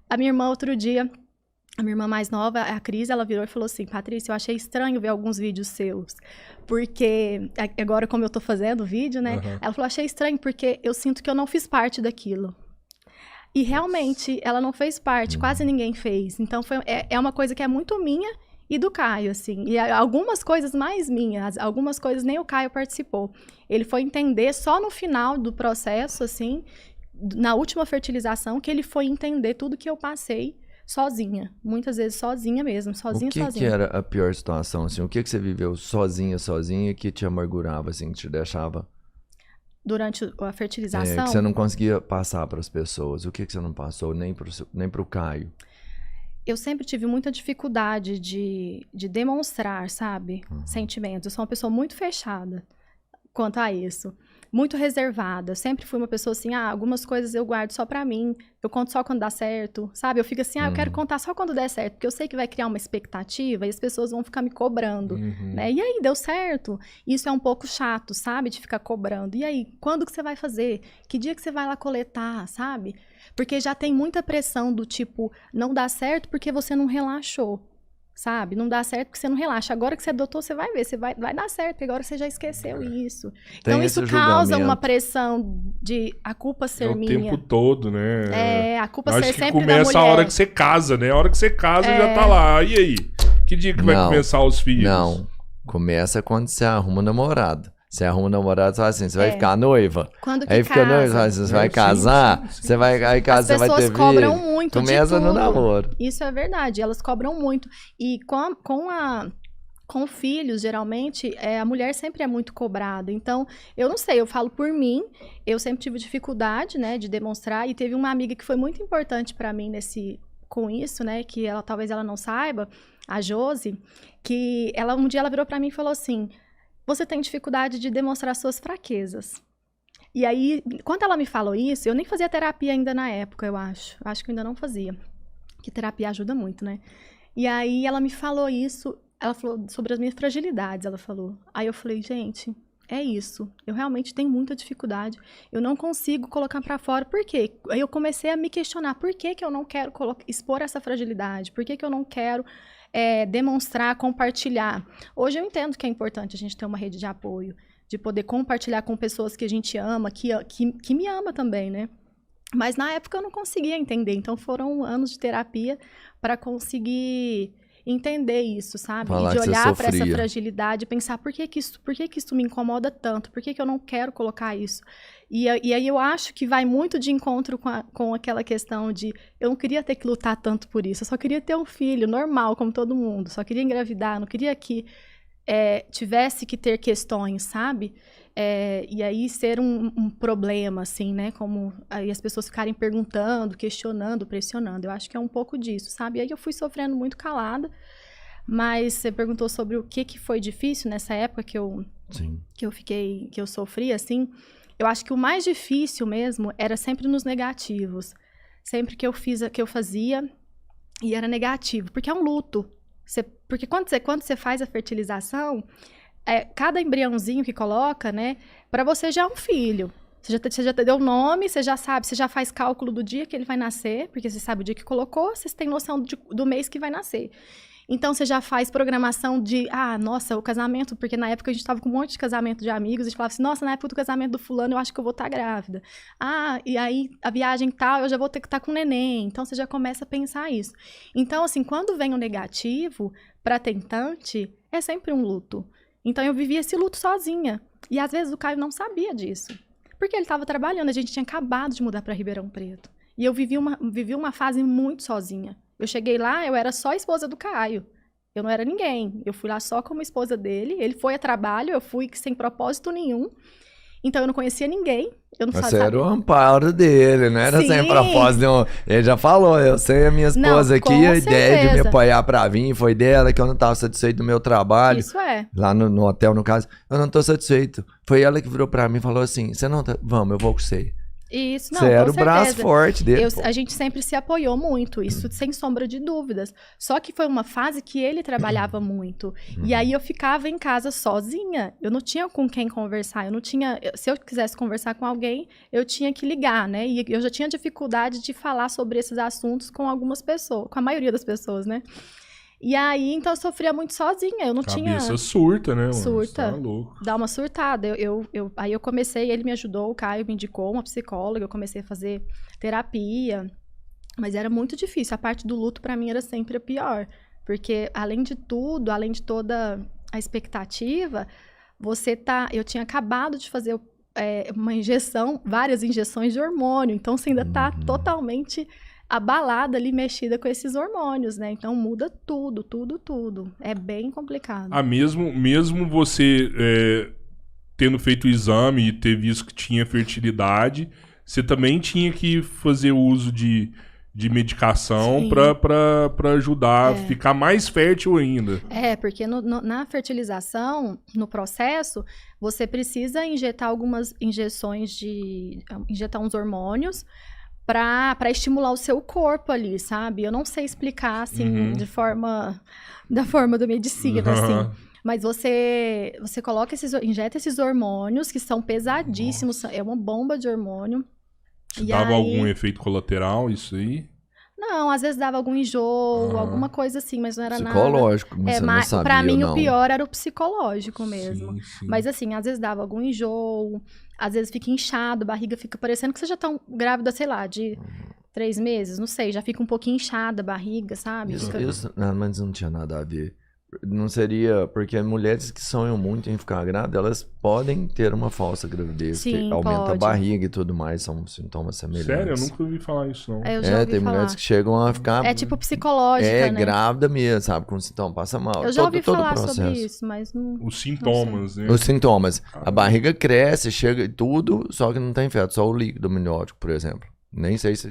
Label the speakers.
Speaker 1: A minha irmã, outro dia, a minha irmã mais nova, a Cris, ela virou e falou assim, Patrícia, eu achei estranho ver alguns vídeos seus, porque agora como eu tô fazendo o vídeo, né? Ela falou, achei estranho porque eu sinto que eu não fiz parte daquilo. E realmente, ela não fez parte, quase ninguém fez. Então, é uma coisa que é muito minha e do Caio, assim. E algumas coisas mais minhas, algumas coisas nem o Caio participou. Ele foi entender só no final do processo, assim, na última fertilização, que ele foi entender tudo que eu passei sozinha. Muitas vezes sozinha mesmo, sozinha.
Speaker 2: O que era a pior situação, assim? O que você viveu sozinha que te amargurava, assim, que te deixava...
Speaker 1: Durante a fertilização?
Speaker 2: Que você não conseguia passar para as pessoas. O que você não passou, nem pro Caio?
Speaker 1: Eu sempre tive muita dificuldade de demonstrar, sabe? Sentimentos. Eu sou uma pessoa muito fechada quanto a isso. Muito reservada. Eu sempre fui uma pessoa assim, algumas coisas eu guardo só pra mim. Eu conto só quando dá certo, sabe? Eu fico assim, eu quero contar só quando der certo. Porque eu sei que vai criar uma expectativa e as pessoas vão ficar me cobrando, né? E aí, deu certo? Isso é um pouco chato, sabe? De ficar cobrando. E aí, quando que você vai fazer? Que dia que você vai lá coletar, sabe? Porque já tem muita pressão do tipo, não dá certo porque você não relaxou. Sabe? Não dá certo porque você não relaxa. Agora que você adotou, você vai ver. Vai dar certo, porque agora você já esqueceu isso. Então, isso causa uma pressão de a culpa ser minha.
Speaker 3: O tempo todo, né?
Speaker 1: A culpa ser sempre da mulher.
Speaker 3: Acho que começa a hora que você casa, né? A hora que você casa já tá lá. E aí? Que dia que vai começar os filhos?
Speaker 2: Não. Começa quando você arruma um namorado. Você arruma um namorado, você fala assim, você vai ficar noiva.
Speaker 1: Quando que
Speaker 2: aí fica noiva, você vai casar, você vai aí casa, você vai ter filho.
Speaker 1: As pessoas cobram muito
Speaker 2: começa no namoro.
Speaker 1: Isso é verdade, elas cobram muito. E com filhos, geralmente, a mulher sempre é muito cobrada. Então, eu não sei, eu falo por mim, eu sempre tive dificuldade, né, de demonstrar. E teve uma amiga que foi muito importante pra mim com isso, né, que talvez ela não saiba, a Josi, que um dia ela virou pra mim e falou assim... Você tem dificuldade de demonstrar suas fraquezas. E aí, quando ela me falou isso, eu nem fazia terapia ainda na época, eu acho. Acho que eu ainda não fazia. Porque terapia ajuda muito, né? E aí, ela me falou isso, ela falou sobre as minhas fragilidades, ela falou. Aí eu falei, gente, é isso. Eu realmente tenho muita dificuldade. Eu não consigo colocar pra fora. Por quê? Aí eu comecei a me questionar. Por que eu não quero expor essa fragilidade? Por que eu não quero... demonstrar, compartilhar. Hoje eu entendo que é importante a gente ter uma rede de apoio, de poder compartilhar com pessoas que a gente ama, que me ama também, né? Mas na época eu não conseguia entender, então foram anos de terapia para conseguir entender isso, sabe?
Speaker 2: Falar
Speaker 1: e de olhar para essa fragilidade e pensar por que isso me incomoda tanto, por que eu não quero colocar isso. E aí eu acho que vai muito de encontro com aquela questão de eu não queria ter que lutar tanto por isso, eu só queria ter um filho normal, como todo mundo, só queria engravidar, não queria que tivesse que ter questões, sabe? E aí ser um problema, assim, né? Como aí as pessoas ficarem perguntando, questionando, pressionando. Eu acho que é um pouco disso, sabe? E aí eu fui sofrendo muito calada, mas você perguntou sobre o que foi difícil nessa época que eu sofri, assim. Eu acho que o mais difícil mesmo era sempre nos negativos. Sempre que eu fazia e era negativo, porque é um luto. Porque quando você faz a fertilização, cada embriãozinho que coloca, né, para você já é um filho. Você já deu o nome, você já sabe, você já faz cálculo do dia que ele vai nascer, porque você sabe o dia que colocou, você tem noção do mês que vai nascer. Então, você já faz programação de, nossa, o casamento, porque na época a gente tava com um monte de casamento de amigos, a gente falava assim, nossa, na época do casamento do fulano eu acho que eu vou estar grávida. E aí a viagem tal, eu já vou ter que estar com neném. Então, você já começa a pensar isso. Então, assim, quando vem o negativo, pra tentante, é sempre um luto. Então, eu vivia esse luto sozinha. E, às vezes, o Caio não sabia disso. Porque ele estava trabalhando, a gente tinha acabado de mudar para Ribeirão Preto. E eu vivi uma fase muito sozinha. Eu cheguei lá, eu era só a esposa do Caio. Eu não era ninguém. Eu fui lá só como esposa dele. Ele foi a trabalho, eu fui sem propósito nenhum. Então, eu não conhecia ninguém. Eu não
Speaker 2: Você
Speaker 1: sabia.
Speaker 2: era o amparo dele, não era sem propósito nenhum. Ele já falou, eu sei a minha esposa aqui, a ideia de me apoiar pra vir foi dela, que eu não tava satisfeito do meu trabalho.
Speaker 1: Isso é.
Speaker 2: Lá no hotel, no caso, eu não tô satisfeito. Foi ela que virou pra mim e falou assim, você não tá... Vamos, eu vou com você.
Speaker 1: Isso, não,
Speaker 2: Você era o braço forte dele.
Speaker 1: A gente sempre se apoiou muito, isso sem sombra de dúvidas. Só que foi uma fase que ele trabalhava muito. E aí eu ficava em casa sozinha. Eu não tinha com quem conversar. Eu não tinha. Se eu quisesse conversar com alguém, eu tinha que ligar, né? E eu já tinha dificuldade de falar sobre esses assuntos com algumas pessoas, com a maioria das pessoas, né? E aí, então, eu sofria muito sozinha, eu não tinha...
Speaker 3: Cabeça surta, né, mano?
Speaker 1: Surta.
Speaker 3: Tá louco.
Speaker 1: Dá uma surtada. Aí eu comecei, ele me ajudou, o Caio me indicou uma psicóloga, eu comecei a fazer terapia, mas era muito difícil. A parte do luto, pra mim, era sempre a pior. Porque, além de tudo, além de toda a expectativa, eu tinha acabado de fazer uma injeção, várias injeções de hormônio, então você ainda tá totalmente... abalada ali, mexida com esses hormônios, né? Então muda tudo, tudo, tudo. É bem complicado.
Speaker 3: Mesmo você tendo feito o exame e ter visto que tinha fertilidade, você também tinha que fazer uso de medicação para ajudar a ficar mais fértil ainda.
Speaker 1: Porque na fertilização, no processo, você precisa injetar injetar uns hormônios para estimular o seu corpo ali, sabe? Eu não sei explicar, assim, da forma da medicina, assim. Mas você injeta esses hormônios, que são pesadíssimos, é uma bomba de hormônio.
Speaker 3: Dava algum efeito colateral, isso aí?
Speaker 1: Não, às vezes dava algum enjoo, alguma coisa assim, mas não era
Speaker 2: psicológico,
Speaker 1: nada...
Speaker 2: você não sabia,
Speaker 1: pra mim,
Speaker 2: não.
Speaker 1: O pior era o psicológico mesmo.
Speaker 3: Sim.
Speaker 1: Mas assim, às vezes dava algum enjoo, às vezes fica inchado, a barriga fica parecendo que você já tá grávida, sei lá, de 3 meses, não sei, já fica um pouquinho inchada a barriga, sabe?
Speaker 2: Isso, não, mas não tinha nada a ver. Não seria... Porque mulheres que sonham muito em ficar grávidas, elas podem ter uma falsa gravidez, que aumenta a barriga e tudo mais, são sintomas semelhantes.
Speaker 3: Sério? Eu nunca ouvi falar isso, não.
Speaker 1: Eu já ouvi
Speaker 2: tem
Speaker 1: falar.
Speaker 2: Mulheres que chegam a ficar...
Speaker 1: É tipo psicológica, né?
Speaker 2: Grávida mesmo, sabe? Com sintoma, passa mal.
Speaker 1: Eu já ouvi falar sobre isso, mas não...
Speaker 3: Os sintomas, né?
Speaker 2: Os sintomas. A barriga cresce, chega e tudo, só que não tem feto, só o líquido amniótico, por exemplo. Nem sei se...